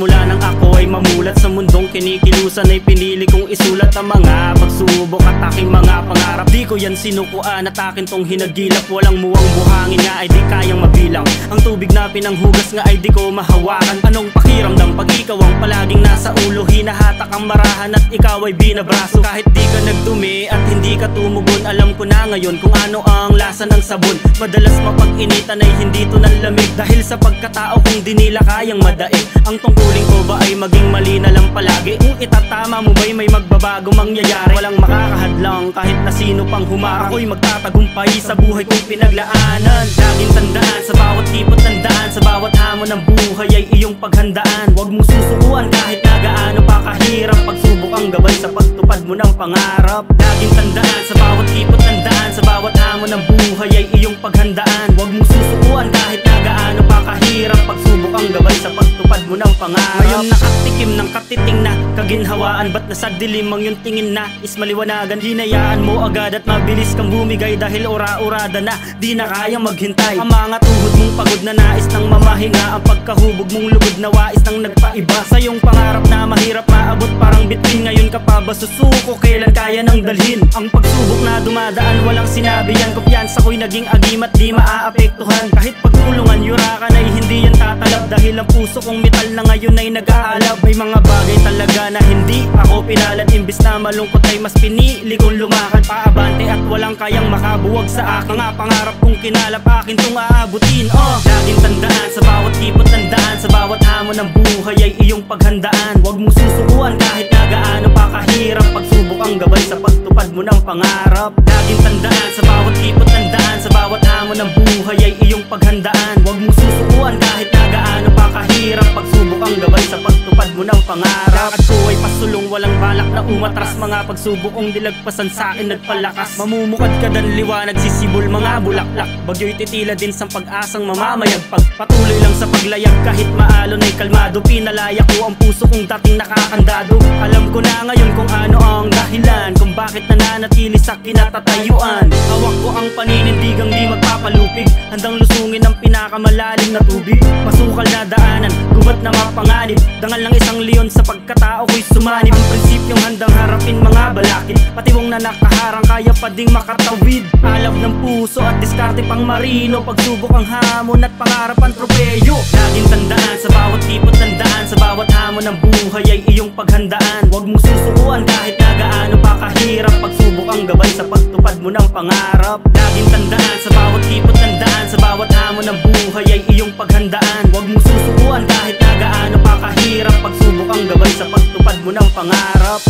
mula nang ako ay mamulat sa mundong kinikilusan, ay pinili kong isulat ang mga pagsubok at aking mga pangarap. Di ko yan sinukuan at akin tong hinagilap. Walang muwang buhangin nga ay di kayang mabilang. Ang tubig na pinanghugas nga ay di ko mahawakan. Anong pakiramdam pag ikaw ang palaging nasa ulo? Hinahatak ang marahan at ikaw ay binabraso. Kahit di ka nagdumi at hindi ka tumugon, alam ko na ngayon kung ano ang lasa ng sabon. Madalas mapag-initan ay hindi to nanlamig, dahil sa pagkatao kong di nila kayang madaig. Ang tungkulin ko ba ay maging mali na lang palagi? Kung itatama mo ba'y may magbabago mangyayari? Walang makakahadlang kahit na sino pang humarang. Ako'y magtatagumpay sa buhay kong pinaglaanan. Laging tandaan sa bawat tipot ng daan, sa bawat hamon ng buhay ay iyong paghandaan. Huwag mo susukuan kahit na gaano pa kahirap. Pagsubok ang gabay sa pagtupad mo ng pangarap. Laging tandaan sa bawat tipot ng daan, sa bawat hamon ng buhay ay iyong paghandaan. Huwag mo susukuan kahit na gaano pa kahirap. Pagsubok ang gabay sa pagtupad mo ng pangarap. Ngayon nakatikim ng katiting na kaginhawaan, ba't nasa dilim ang iyong tingin na is maliwanagan? Hinayaan mo agad at mabilis kang bumigay, dahil ora-orada na di na kayang maghintay. Ang mga tuhod mong pagod na nais nang mamahinga, ang pagkahubog mong lugod na wais nang nagpaiba. Sa iyong pangarap na mahirap maabot parang bituin, ngayon ka pa ba susuko? Kailan kaya nang dalhin ang pagsubok na dumadaan? Walang sinabi yan, kumpiyansa ko'y naging agim at di maaapektuhan. Kahit pagtulungan yurakan ay hindi yan tatalab, dahil ang puso kong metal na ngayon ay nag-aalab. May mga bagay talaga na hindi ako pinalad, imbis na malungkot ay mas pinili kong lumakad paabante at walang kayang makabuwag sa akin. Mga pangarap kong kinalap akin tong aabutin. Laging tandaan sa bawat tipot ng daan, sa bawat hamon ng buhay ay iyong paghandaan. Huwag mo susukuan kahit na gaano pa kahirap. Pagsubok ang gabay sa pagtupad mo ng pangarap. Laging tandaan sa bawat tipot ng daan, sa bawat hamon ng buhay ay iyong paghandaan. Huwag mo susukuan kahit na gaano pa kahirap. Pagsubok ang gabay sa pagtupad mo ng pangarap. At ko ay pasulong, walang balak na umatras. Mga pagsubok kong dilagpasan sa akin nagpalakas. Mamumukad ka dan liwanag, sisibol mga bulaklak. Bagyo'y titila din sa pag-asang mamamayagpag. Patuloy lang sa paglayag kahit maalon ay kalmado. Pinalaya ko ang puso kong dating nakakandado. Alam ko na ngayon kung ano ang dahilan kung bakit nananatili sa kinatatayuan. Hawak ko ang paninindigang di magpapalupig, handang lusungin ang pinakamalalim na tubig. Masukal na daanan, gubat na mapanganib, dangal ng isang leon sa pagkatao ko'y sumanib. Ang prinsipyong handang harapin mga balakid, patiwong na nakaharang kaya pa ding makatawid. Alab ng puso at diskarte pang marino, pagsubok ang hamon at pangarap ang tropeyo. Laging tandaan sa bawat tipot ng daan, sa bawat hamon ng buhay ay iyong paghandaan. Huwag mo susukuan kahit na gaano pa kahirap. Pagsubok ang gabay sa pagtupad mo ng pangarap. Laging tandaan sa bawat tipot ng daan, sa bawat hamon ng buhay ay iyong paghandaan. Huwag mo susukuan kahit na gaano pa kahirap. Pagsubok ang gabay sa pagtupad mo ng pangarap.